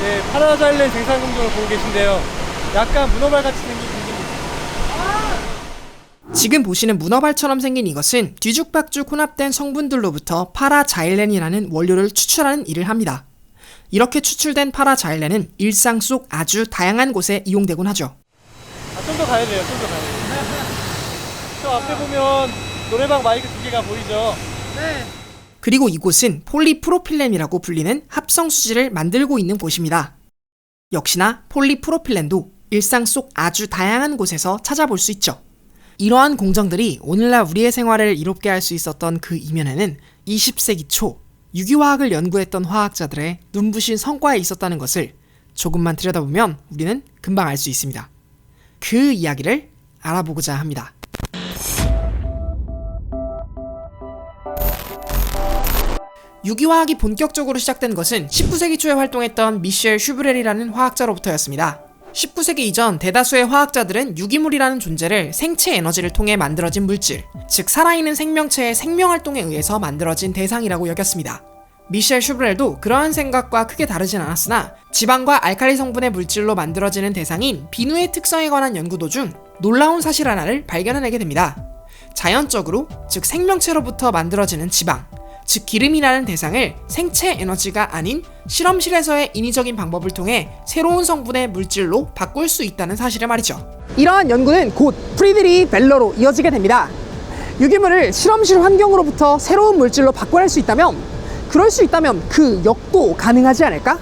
네, 파라자일렌 생산 공정을 보고 계신데요. 약간 문어발같이 생긴 공정입니다. 지금 보시는 문어발처럼 생긴 이것은 뒤죽박죽 혼합된 성분들로부터 파라자일렌이라는 원료를 추출하는 일을 합니다. 이렇게 추출된 파라자일렌은 일상 속 아주 다양한 곳에 이용되곤 하죠. 좀 더 가야 돼요. 좀 더 가야 돼요. 저 앞에 보면 노래방 마이크 2개가 보이죠? 네. 그리고 이곳은 폴리프로필렌이라고 불리는 합성수지를 만들고 있는 곳입니다. 역시나 폴리프로필렌도 일상 속 아주 다양한 곳에서 찾아볼 수 있죠. 이러한 공정들이 오늘날 우리의 생활을 이롭게 할 수 있었던 그 이면에는 20세기 초 유기화학을 연구했던 화학자들의 눈부신 성과에 있었다는 것을 조금만 들여다보면 우리는 금방 알 수 있습니다. 그 이야기를 알아보고자 합니다. 유기화학이 본격적으로 시작된 것은 19세기 초에 활동했던 미셸 슈브렐이라는 화학자로부터였습니다. 19세기 이전 대다수의 화학자들은 유기물이라는 존재를 생체 에너지를 통해 만들어진 물질, 즉 살아있는 생명체의 생명활동에 의해서 만들어진 대상이라고 여겼습니다. 미셸 슈브렐도 그러한 생각과 크게 다르진 않았으나 지방과 알칼리 성분의 물질로 만들어지는 대상인 비누의 특성에 관한 연구 도중 놀라운 사실 하나를 발견해내게 됩니다. 자연적으로, 즉 생명체로부터 만들어지는 지방, 즉 기름이라는 대상을 생체 에너지가 아닌 실험실에서의 인위적인 방법을 통해 새로운 성분의 물질로 바꿀 수 있다는 사실을 말이죠. 이러한 연구는 곧 프리드리 벨러로 이어지게 됩니다. 유기물을 실험실 환경으로부터 새로운 물질로 바꿔낼 수 있다면, 그럴 수 있다면 그 역도 가능하지 않을까?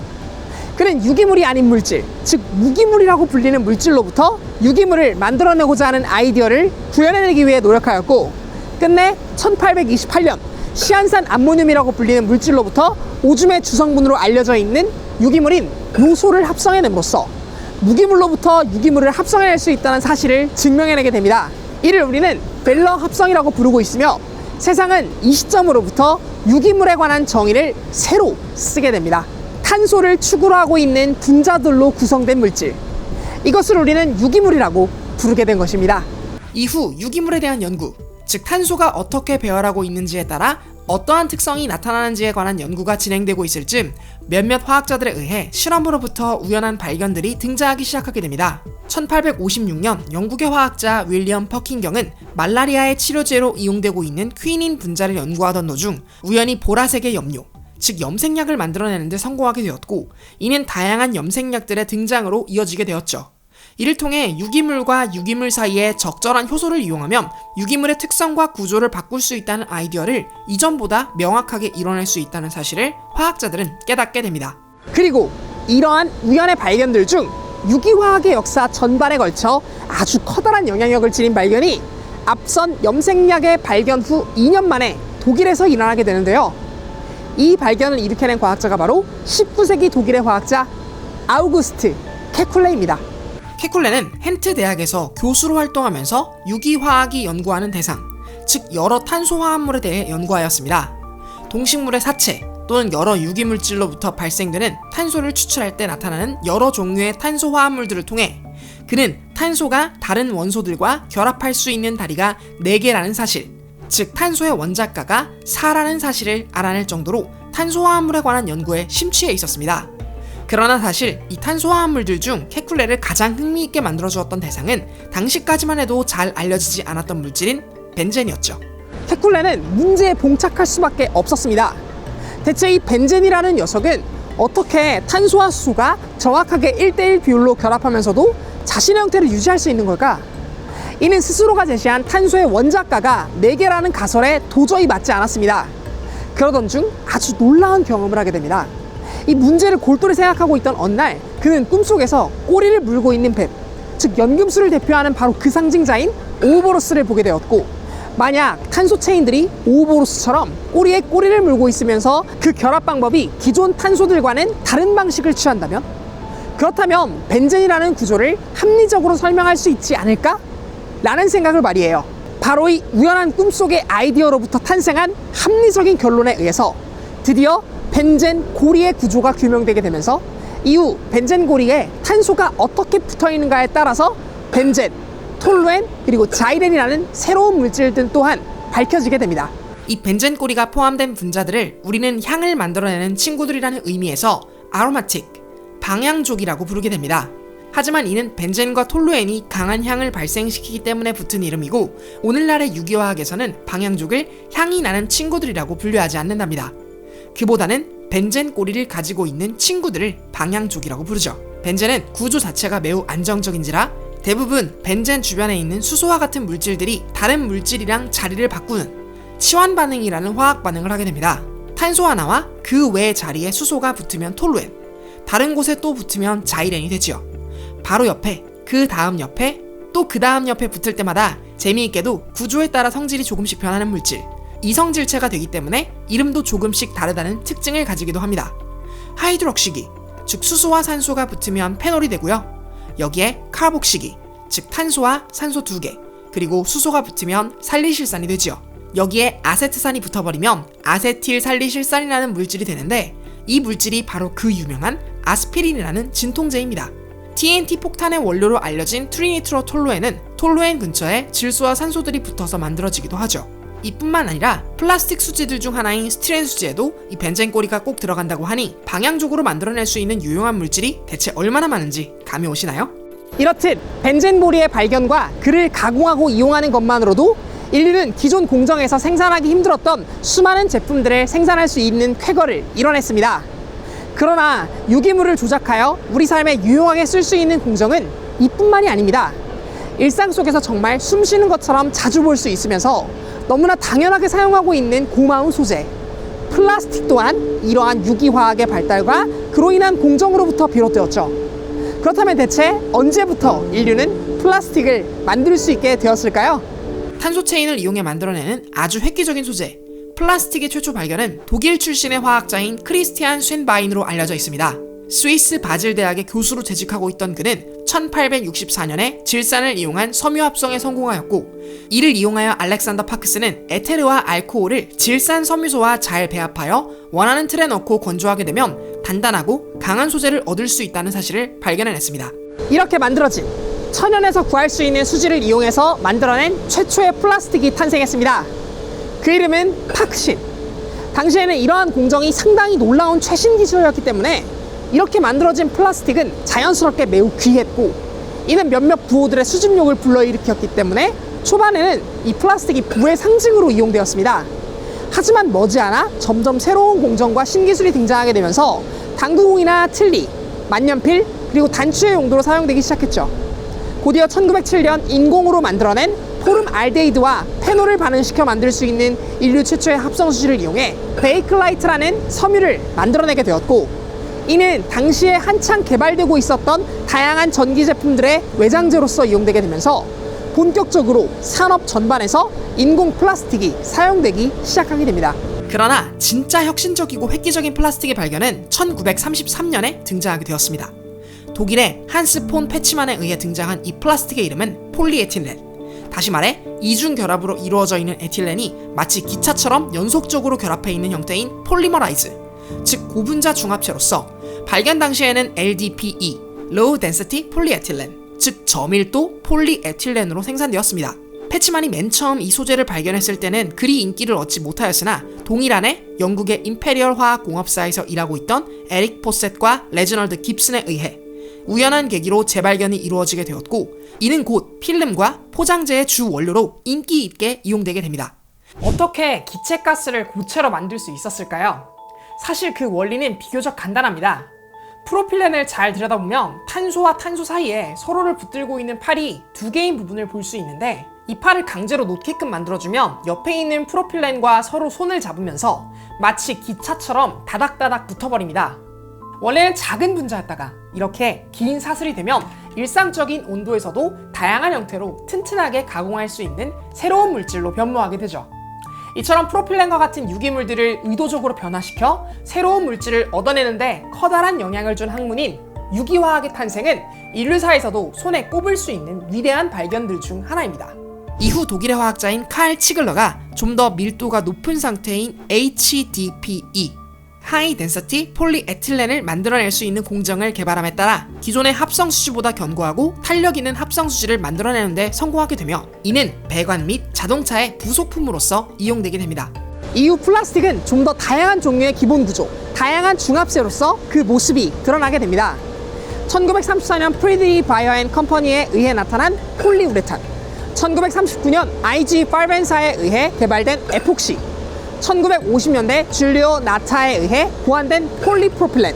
그는 유기물이 아닌 물질, 즉 무기물이라고 불리는 물질로부터 유기물을 만들어내고자 하는 아이디어를 구현해내기 위해 노력하였고, 끝내 1828년 시안산 암모늄이라고 불리는 물질로부터 오줌의 주성분으로 알려져 있는 유기물인 요소를 합성해냄으로써 무기물로부터 유기물을 합성해낼 수 있다는 사실을 증명해내게 됩니다. 이를 우리는 벨러 합성이라고 부르고 있으며, 세상은 이 시점으로부터 유기물에 관한 정의를 새로 쓰게 됩니다. 탄소를 축으로 하고 있는 분자들로 구성된 물질, 이것을 우리는 유기물이라고 부르게 된 것입니다. 이후 유기물에 대한 연구, 즉 탄소가 어떻게 배열하고 있는지에 따라 어떠한 특성이 나타나는지에 관한 연구가 진행되고 있을 즈음 몇몇 화학자들에 의해 실험으로부터 우연한 발견들이 등장하기 시작하게 됩니다. 1856년 영국의 화학자 윌리엄 퍼킨경은 말라리아의 치료제로 이용되고 있는 퀴닌 분자를 연구하던 도중 우연히 보라색의 염료, 즉 염색약을 만들어내는 데 성공하게 되었고, 이는 다양한 염색약들의 등장으로 이어지게 되었죠. 이를 통해 유기물과 유기물 사이에 적절한 효소를 이용하면 유기물의 특성과 구조를 바꿀 수 있다는 아이디어를 이전보다 명확하게 이뤄낼 수 있다는 사실을 화학자들은 깨닫게 됩니다. 그리고 이러한 우연의 발견들 중 유기화학의 역사 전반에 걸쳐 아주 커다란 영향력을 지닌 발견이 앞선 염색약의 발견 후 2년 만에 독일에서 일어나게 되는데요. 이 발견을 일으켜낸 과학자가 바로 19세기 독일의 화학자 아우구스트 케쿨레입니다. 케쿨레는 헨트 대학에서 교수로 활동하면서 유기화학이 연구하는 대상, 즉 여러 탄소화합물에 대해 연구하였습니다. 동식물의 사체 또는 여러 유기물질로부터 발생되는 탄소를 추출할 때 나타나는 여러 종류의 탄소화합물들을 통해 그는 탄소가 다른 원소들과 결합할 수 있는 다리가 4개라는 사실, 즉 탄소의 원작가가 4라는 사실을 알아낼 정도로 탄소화합물에 관한 연구에 심취해 있었습니다. 그러나 사실 이 탄소화합물들 중 케쿨레를 가장 흥미있게 만들어주었던 대상은 당시까지만 해도 잘 알려지지 않았던 물질인 벤젠이었죠. 케쿨레는 문제에 봉착할 수밖에 없었습니다. 대체 이 벤젠이라는 녀석은 어떻게 탄소와 수소가 정확하게 1:1 비율로 결합하면서도 자신의 형태를 유지할 수 있는 걸까? 이는 스스로가 제시한 탄소의 원작가가 4개라는 가설에 도저히 맞지 않았습니다. 그러던 중 아주 놀라운 경험을 하게 됩니다. 이 문제를 골똘히 생각하고 있던 어느 날, 그는 꿈속에서 꼬리를 물고 있는 뱀, 즉 연금술을 대표하는 바로 그 상징자인 오우보로스를 보게 되었고, 만약 탄소 체인들이 오우보로스처럼 꼬리에 꼬리를 물고 있으면서 그 결합 방법이 기존 탄소들과는 다른 방식을 취한다면, 그렇다면 벤젠이라는 구조를 합리적으로 설명할 수 있지 않을까? 라는 생각을 말이에요. 바로 이 우연한 꿈속의 아이디어로부터 탄생한 합리적인 결론에 의해서 드디어 벤젠 고리의 구조가 규명되게 되면서 이후 벤젠 고리에 탄소가 어떻게 붙어있는가에 따라서 벤젠, 톨루엔, 그리고 자이렌이라는 새로운 물질들 또한 밝혀지게 됩니다. 이 벤젠 꼬리가 포함된 분자들을 우리는 향을 만들어내는 친구들이라는 의미에서 아로마틱, 방향족이라고 부르게 됩니다. 하지만 이는 벤젠과 톨루엔이 강한 향을 발생시키기 때문에 붙은 이름이고 오늘날의 유기화학에서는 방향족을 향이 나는 친구들이라고 분류하지 않는답니다. 그보다는 벤젠 꼬리를 가지고 있는 친구들을 방향족이라고 부르죠. 벤젠은 구조 자체가 매우 안정적인지라 대부분 벤젠 주변에 있는 수소와 같은 물질들이 다른 물질이랑 자리를 바꾸는 치환 반응이라는 화학 반응을 하게 됩니다. 탄소 하나와 그 외 자리에 수소가 붙으면 톨루엔, 다른 곳에 또 붙으면 자이렌이 되지요. 바로 옆에, 그 다음 옆에, 또 그 다음 옆에 붙을 때마다 재미있게도 구조에 따라 성질이 조금씩 변하는 물질, 이성질체가 되기 때문에 이름도 조금씩 다르다는 특징을 가지기도 합니다. 하이드록시기, 즉 수소와 산소가 붙으면 페놀이 되고요. 여기에 카복시기, 즉 탄소와 산소 2개, 그리고 수소가 붙으면 살리실산이 되지요. 여기에 아세트산이 붙어버리면 아세틸살리실산이라는 물질이 되는데 이 물질이 바로 그 유명한 아스피린이라는 진통제입니다. TNT 폭탄의 원료로 알려진 트리니트로톨루엔은 톨루엔 근처에 질소와 산소들이 붙어서 만들어지기도 하죠. 이뿐만 아니라 플라스틱 수지들 중 하나인 스티렌 수지에도 이 벤젠 꼬리가 꼭 들어간다고 하니 방향적으로 만들어낼 수 있는 유용한 물질이 대체 얼마나 많은지 감이 오시나요? 이렇듯 벤젠 보리의 발견과 그를 가공하고 이용하는 것만으로도 인류는 기존 공정에서 생산하기 힘들었던 수많은 제품들을 생산할 수 있는 쾌거를 이뤄냈습니다. 그러나 유기물을 조작하여 우리 삶에 유용하게 쓸 수 있는 공정은 이뿐만이 아닙니다. 일상 속에서 정말 숨쉬는 것처럼 자주 볼 수 있으면서 너무나 당연하게 사용하고 있는 고마운 소재, 플라스틱 또한 이러한 유기화학의 발달과 그로 인한 공정으로부터 비롯되었죠. 그렇다면 대체 언제부터 인류는 플라스틱을 만들 수 있게 되었을까요? 탄소 체인을 이용해 만들어내는 아주 획기적인 소재, 플라스틱의 최초 발견은 독일 출신의 화학자인 크리스티안 쉔바인으로 알려져 있습니다. 스위스 바질 대학의 교수로 재직하고 있던 그는 1864년에 질산을 이용한 섬유 합성에 성공하였고 이를 이용하여 알렉산더 파크스는 에테르와 알코올을 질산 섬유소와 잘 배합하여 원하는 틀에 넣고 건조하게 되면 단단하고 강한 소재를 얻을 수 있다는 사실을 발견해냈습니다. 이렇게 만들어진 천연에서 구할 수 있는 수지를 이용해서 만들어낸 최초의 플라스틱이 탄생했습니다. 그 이름은 파크신. 당시에는 이러한 공정이 상당히 놀라운 최신 기술이었기 때문에 이렇게 만들어진 플라스틱은 자연스럽게 매우 귀했고 이는 몇몇 부호들의 수집욕을 불러일으켰기 때문에 초반에는 이 플라스틱이 부의 상징으로 이용되었습니다. 하지만 머지않아 점점 새로운 공정과 신기술이 등장하게 되면서 당구공이나 틀니, 만년필, 그리고 단추의 용도로 사용되기 시작했죠. 곧이어 1907년 인공으로 만들어낸 포름알데히드와 페놀을 반응시켜 만들 수 있는 인류 최초의 합성수지를 이용해 베이클라이트라는 섬유를 만들어내게 되었고 이는 당시에 한창 개발되고 있었던 다양한 전기 제품들의 외장재로서 이용되게 되면서 본격적으로 산업 전반에서 인공 플라스틱이 사용되기 시작하게 됩니다. 그러나 진짜 혁신적이고 획기적인 플라스틱의 발견은 1933년에 등장하게 되었습니다. 독일의 한스 폰 페치만에 의해 등장한 이 플라스틱의 이름은 폴리에틸렌. 다시 말해 이중 결합으로 이루어져 있는 에틸렌이 마치 기차처럼 연속적으로 결합해 있는 형태인 폴리머라이즈, 즉 고분자 중합체로서 발견 당시에는 LDPE, Low Density Polyethylene, 즉 저밀도 폴리에틸렌으로 생산되었습니다. 페치만이 맨 처음 이 소재를 발견했을 때는 그리 인기를 얻지 못하였으나 동일 한해 영국의 임페리얼 화학공업사에서 일하고 있던 에릭 포셋과 레지널드 깁슨에 의해 우연한 계기로 재발견이 이루어지게 되었고 이는 곧 필름과 포장재의 주 원료로 인기 있게 이용되게 됩니다. 어떻게 기체가스를 고체로 만들 수 있었을까요? 사실 그 원리는 비교적 간단합니다. 프로필렌을 잘 들여다보면 탄소와 탄소 사이에 서로를 붙들고 있는 팔이 두 개인 부분을 볼 수 있는데 이 팔을 강제로 놓게끔 만들어주면 옆에 있는 프로필렌과 서로 손을 잡으면서 마치 기차처럼 다닥다닥 붙어버립니다. 원래는 작은 분자였다가 이렇게 긴 사슬이 되면 일상적인 온도에서도 다양한 형태로 튼튼하게 가공할 수 있는 새로운 물질로 변모하게 되죠. 이처럼 프로필렌과 같은 유기물들을 의도적으로 변화시켜 새로운 물질을 얻어내는데 커다란 영향을 준 학문인 유기화학의 탄생은 인류사에서도 손에 꼽을 수 있는 위대한 발견들 중 하나입니다. 이후 독일의 화학자인 칼 치글러가 좀 더 밀도가 높은 상태인 HDPE, 하이 덴서티 폴리에틸렌을 만들어낼 수 있는 공정을 개발함에 따라 기존의 합성수지보다 견고하고 탄력 있는 합성수지를 만들어내는 데 성공하게 되며 이는 배관 및 자동차의 부속품으로서 이용되게 됩니다. 이후 플라스틱은 좀 더 다양한 종류의 기본 구조, 다양한 중합체로서 그 모습이 드러나게 됩니다. 1934년 프리드리 바이어 앤 컴퍼니에 의해 나타난 폴리우레탄, 1939년 IG 팔벤사에 의해 개발된 에폭시, 1950년대 줄리오 나타에 의해 고안된 폴리프로필렌,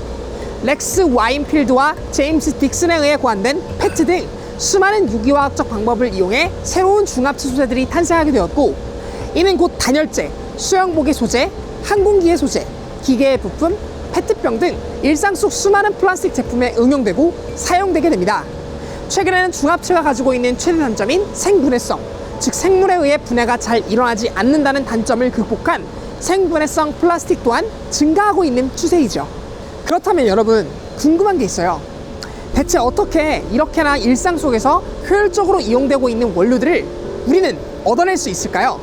렉스 와인필드와 제임스 딕슨에 의해 고안된 페트 등 수많은 유기화학적 방법을 이용해 새로운 중합체 소재들이 탄생하게 되었고, 이는 곧 단열재, 수영복의 소재, 항공기의 소재, 기계의 부품, 페트병 등 일상 속 수많은 플라스틱 제품에 응용되고 사용되게 됩니다. 최근에는 중합체가 가지고 있는 최대 단점인 생분해성, 즉 생물에 의해 분해가 잘 일어나지 않는다는 단점을 극복한 생분해성 플라스틱 또한 증가하고 있는 추세이죠. 그렇다면 여러분, 궁금한 게 있어요. 대체 어떻게 이렇게나 일상 속에서 효율적으로 이용되고 있는 원료들을 우리는 얻어낼 수 있을까요?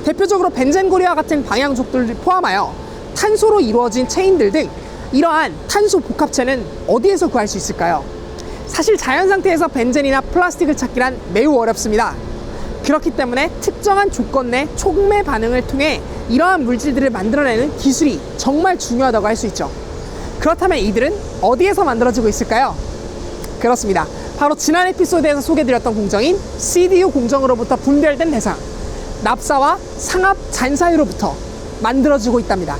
대표적으로 벤젠고리와 같은 방향족들을 포함하여 탄소로 이루어진 체인들 등 이러한 탄소 복합체는 어디에서 구할 수 있을까요? 사실 자연 상태에서 벤젠이나 플라스틱을 찾기란 매우 어렵습니다. 그렇기 때문에 특정한 조건 내 촉매 반응을 통해 이러한 물질들을 만들어내는 기술이 정말 중요하다고 할 수 있죠. 그렇다면 이들은 어디에서 만들어지고 있을까요? 그렇습니다. 바로 지난 에피소드에서 소개드렸던 공정인 CDU 공정으로부터 분별된 대상, 납사와 상압 잔사유로부터 만들어지고 있답니다.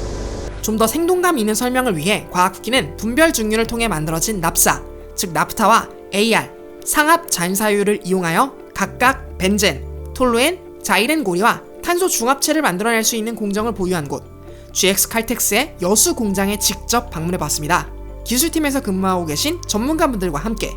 좀 더 생동감 있는 설명을 위해 과학후기는 분별 증류를 통해 만들어진 납사, 즉 나프타와 AR, 상압 잔사유를 이용하여 각각 벤젠, 톨루엔, 자이렌 고리와 탄소 중합체를 만들어낼 수 있는 공정을 보유한 곳 GX 칼텍스의 여수 공장에 직접 방문해봤습니다. 기술팀에서 근무하고 계신 전문가분들과 함께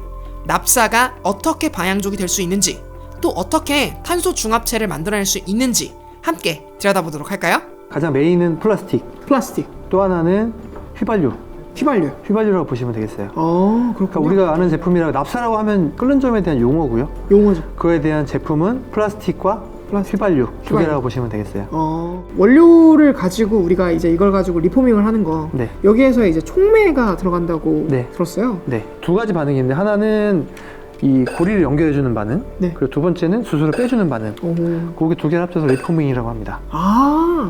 납사가 어떻게 방향족이 될 수 있는지, 또 어떻게 탄소 중합체를 만들어낼 수 있는지 함께 들여다보도록 할까요? 가장 메인은 플라스틱, 플라스틱, 또 하나는 휘발유. 휘발유. 휘발유라고 보시면 되겠어요. 그렇군요. 그러니까 우리가 아는 제품이라고 납사라고 하면 끓는 점에 대한 용어고요. 용어죠. 그거에 대한 제품은 플라스틱과 휘발유 두 개라고 보시면 되겠어요. 원료를 가지고 우리가 이제 이걸 가지고 리포밍을 하는 거. 네. 여기에서 이제 촉매가 들어간다고 네. 들었어요. 네, 두 가지 반응이 있는데 하나는 이 고리를 연결해주는 반응, 네. 그리고 두 번째는 수소를 빼주는 반응. 그게 두 개를 합쳐서 리포밍이라고 합니다.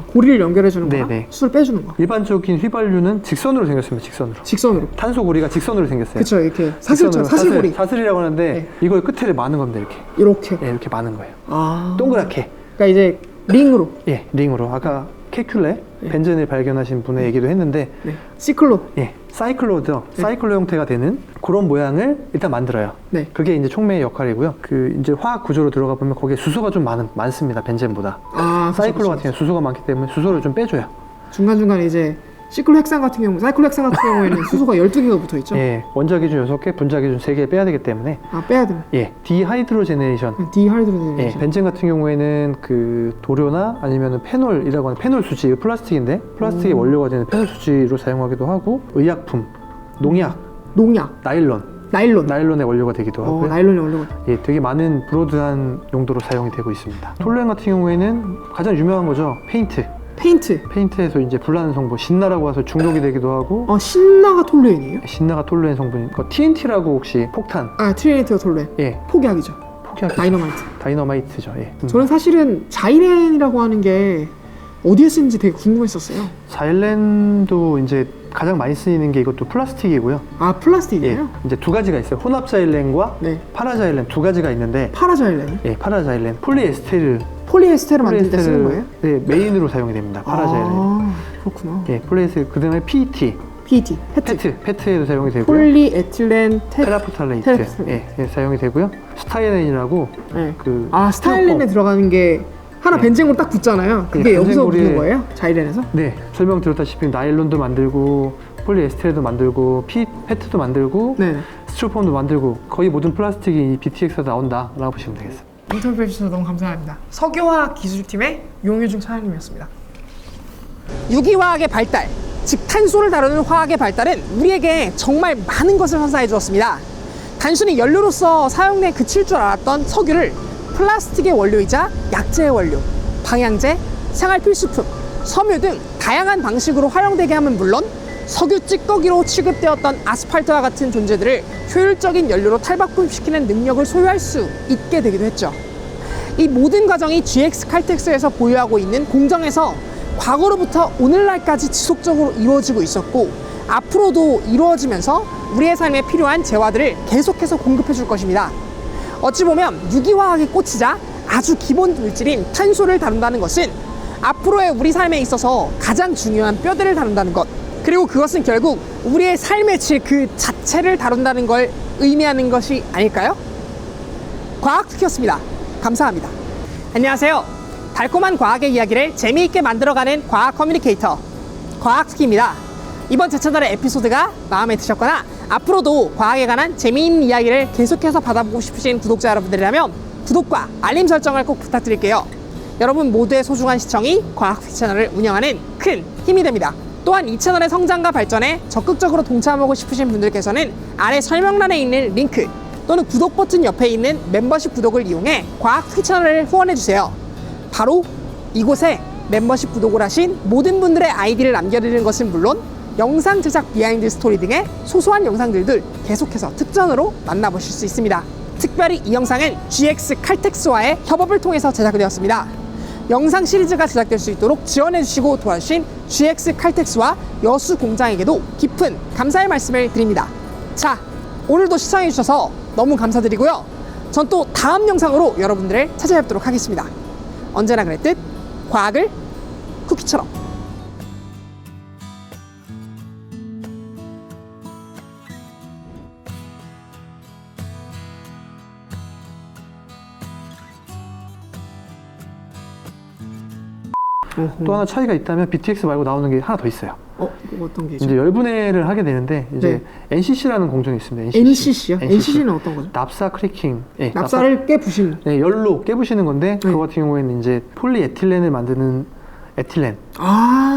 고리를 연결해주는 거야? 네네. 수를 빼주는 거. 일반적인 휘발유는 직선으로 생겼습니다. 직선으로. 직선으로. 탄소 고리가 직선으로 생겼어요. 그쵸, 이렇게 사슬처럼, 직선으로, 사슬고리. 사슬이라고 하는데 네. 이걸 끝에 마는 겁니다. 이렇게. 이렇게. 네, 이렇게 마는 거예요. 동그랗게. 동그랗게. 그러니까 이제 링으로. 예, 링으로. 아까 케큘레 벤젠을 발견하신 분의 얘기도 했는데, 네. 시클로. 예, 사이클로죠. 사이클로 형태가 되는 그런 모양을 일단 만들어요. 네. 그게 이제 촉매의 역할이고요. 그 이제 화학 구조로 들어가 보면 거기에 수소가 좀 많습니다. 벤젠보다. 사이클로 같은 경우 수소가 많기 때문에 수소를 좀 빼줘요. 중간중간에 이제 시클로 헥산 같은 경우, 사이클로 헥산 같은 경우에는 수소가 12개가 붙어 있죠. 예, 원자 기준 6개, 분자 기준 3개 빼야 되기 때문에. 빼야 돼요. 예, 디하이드로제네이션. 디하이드로제네이션. 예, 벤젠 같은 경우에는 그 도료나 아니면 페놀이라고 하는 페놀 수지, 플라스틱인데 플라스틱의 원료가 되는 페놀 수지로 사용하기도 하고, 의약품, 농약, 나일론의 원료가 되기도 하고요. 나일론의 원료가. 예, 되게 많은 브로드한 용도로 사용이 되고 있습니다. 톨루엔 같은 경우에는 가장 유명한 거죠. 페인트에서 이제 불나는 성분, 신나라고 해서 중독이 되기도 하고. 신나가 톨루엔이에요? 신나가 톨루엔 성분이. TNT라고 혹시 폭탄? 트리니티와 톨루엔. 예. 포기하기죠. 다이너마이트죠. 예. 저는 사실은 자이렌이라고 하는 게 어디에 쓰는지 되게 궁금했었어요. 자일렌도 이제 가장 많이 쓰이는 게 이것도 플라스틱이고요. 플라스틱이에요? 예. 이제 두 가지가 있어요. 혼합 자일렌과 네. 파라자일렌 두 가지가 있는데. 파라자일렌? 예, 파라자일렌. 폴리에스테르 만들 때 쓰는 거예요? 네, 메인으로 사용이 됩니다. 파라자일렌. 그렇구나. 예, 폴리에스테르. 그다음에 PET. 페트에도 사용이 되고요. 폴리에틸렌 테라포탈레이트. 예, 사용이 되고요. 스타일렌이라고. 네. 스타일렌에 들어가는 게 하나 벤젠고리 딱 붙잖아요. 그게 여기서 붙는 거예요? 자이렌에서? 네, 설명드렸다시피 나일론도 만들고 폴리에스테르도 만들고 페트도 만들고 스티로폼도 만들고 거의 모든 플라스틱이 이 BTX에서 나온다라고 보시면 되겠습니다. 인터뷰 해주셔서 너무 감사합니다. 석유화학 기술팀의 용유중 차장님이었습니다. 유기화학의 발달, 즉 탄소를 다루는 화학의 발달은 우리에게 정말 많은 것을 선사해 주었습니다. 단순히 연료로서 사용에 그칠 줄 알았던 석유를 플라스틱의 원료이자 약재의 원료, 방향제, 생활 필수품, 섬유 등 다양한 방식으로 활용되게 함은 물론 석유 찌꺼기로 취급되었던 아스팔트와 같은 존재들을 효율적인 연료로 탈바꿈시키는 능력을 소유할 수 있게 되기도 했죠. 이 모든 과정이 GX 칼텍스에서 보유하고 있는 공정에서 과거로부터 오늘날까지 지속적으로 이루어지고 있었고, 앞으로도 이루어지면서 우리의 삶에 필요한 재화들을 계속해서 공급해 줄 것입니다. 어찌 보면 유기화학에 꽂히자 아주 기본 물질인 탄소를 다룬다는 것은 앞으로의 우리 삶에 있어서 가장 중요한 뼈대를 다룬다는 것, 그리고 그것은 결국 우리의 삶의 질 그 자체를 다룬다는 걸 의미하는 것이 아닐까요? 과학스키였습니다. 감사합니다. 안녕하세요. 달콤한 과학의 이야기를 재미있게 만들어가는 과학 커뮤니케이터 과학스키입니다. 이번 제 채널의 에피소드가 마음에 드셨거나 앞으로도 과학에 관한 재미있는 이야기를 계속해서 받아보고 싶으신 구독자 여러분들이라면 구독과 알림 설정을 꼭 부탁드릴게요. 여러분 모두의 소중한 시청이 과학스키 채널을 운영하는 큰 힘이 됩니다. 또한 이 채널의 성장과 발전에 적극적으로 동참하고 싶으신 분들께서는 아래 설명란에 있는 링크 또는 구독 버튼 옆에 있는 멤버십 구독을 이용해 과학스키 채널을 후원해주세요. 바로 이곳에 멤버십 구독을 하신 모든 분들의 아이디를 남겨드리는 것은 물론 영상 제작 비하인드 스토리 등의 소소한 영상들도 계속해서 특전으로 만나보실 수 있습니다. 특별히 이 영상은 GX 칼텍스와의 협업을 통해서 제작이 되었습니다. 영상 시리즈가 제작될 수 있도록 지원해주시고 도와주신 GX 칼텍스와 여수 공장에게도 깊은 감사의 말씀을 드립니다. 자, 오늘도 시청해주셔서 너무 감사드리고요. 전 또 다음 영상으로 여러분들을 찾아뵙도록 하겠습니다. 언제나 그랬듯 과학을 쿠키처럼. 또 하나 차이가 있다면 BTX 말고 나오는 게 하나 더 있어요. 어떤 게죠? 이제 열분해를 하게 되는데 이제 NCC라는 공정이 있습니다. NCC요? NCC는 어떤 거죠? 납사 크래킹. 네, 납사를 깨부시는. 네, 열로 깨부시는 건데 그거 같은 경우에는 이제 폴리에틸렌을 만드는 에틸렌.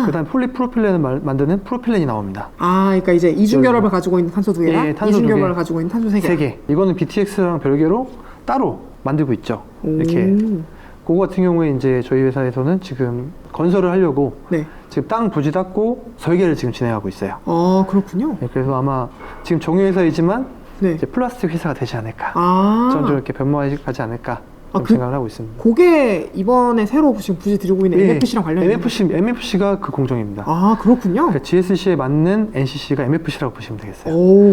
그다음 폴리프로필렌을 만드는 프로필렌이 나옵니다. 그러니까 이제 이중결합을 가지고 있는 탄소 두 개랑 이중결합을 가지고 있는 탄소 세 개. 이거는 BTX랑 별개로 따로 만들고 있죠. 이렇게. 그거 같은 경우에 이제 저희 회사에서는 지금 건설을 하려고 지금 땅 부지 닦고 설계를 지금 진행하고 있어요. 그렇군요. 네, 그래서 아마 지금 정유회사이지만 이제 플라스틱 회사가 되지 않을까. 점점 이렇게 변모하지 않을까. 생각을 하고 있습니다. 그게 이번에 새로 지금 부지 들이고 있는 MFC랑 관련이 MFC가 그 공정입니다. 그렇군요. 그러니까 GSC에 맞는 NCC가 MFC라고 보시면 되겠어요.